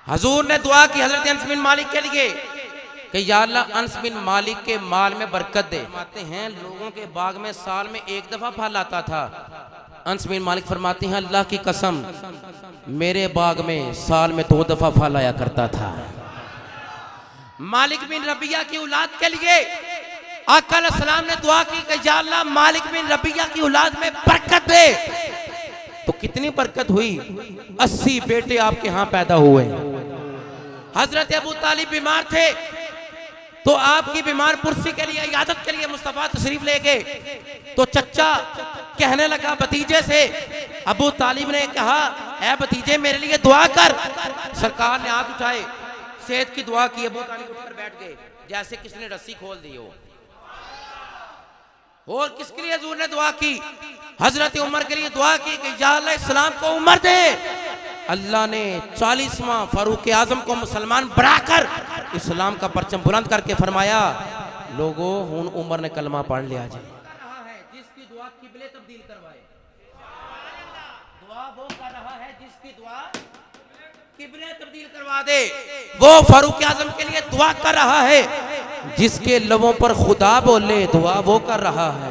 हजूर ने दुआ की हजरत अनस बिन मालिक के लिए कि या अल्लाह अनस बिन मालिक के माल में बरकत दे। फरमाते हैं लोगों के बाग में साल में एक दफा फल आता था। अनस बिन मालिक फरमाते हैं अल्लाह की कसम मेरे बाग में साल में 2 दफा फल आया करता था। मालिक बिन रबिया की औलाद के लिए आका अलैहिस्सलाम ने दुआ की कि या अल्लाह मालिक बिन रबिया की औलाद में बरकत दे। तो कितनी बरकत हुई, 80 बेटे आपके यहाँ पैदा हुए। हजरत अबू तालिब बीमार थे तो आपकी बीमार पुरसी के लिए इयादत के लिए मुस्तफा तशरीफ ले गए। तो चचा कहने लगा भतीजे से, अबू तालिब ने कहा ऐ भतीजे मेरे लिए दुआ कर। सरकार ने हाथ उठाए, सेहत की दुआ की। अबू तालिब उठकर बैठ गए जैसे किसी ने रस्सी खोल दी हो। और किसके लिए हजूर ने दुआ की? हजरत उमर के लिए दुआ की कि या अल्लाह इस्लाम को उमर दे। अल्लाह ने 40वां फारूक आजम को मुसलमान बनाकर इस्लाम का परचम बुलंद करके फरमाया लोगों हुन उमर ने कलमा पढ़ लिया जाए। जिसकी दुआ किबले तब्दील करवाए, दुआ वो कर रहा है जिसकी दुआ किबले तब्दील करवा दे। वो फारूक आजम के लिए दुआ कर रहा है जिसके लबों पर खुदा बोले, दुआ वो कर रहा है।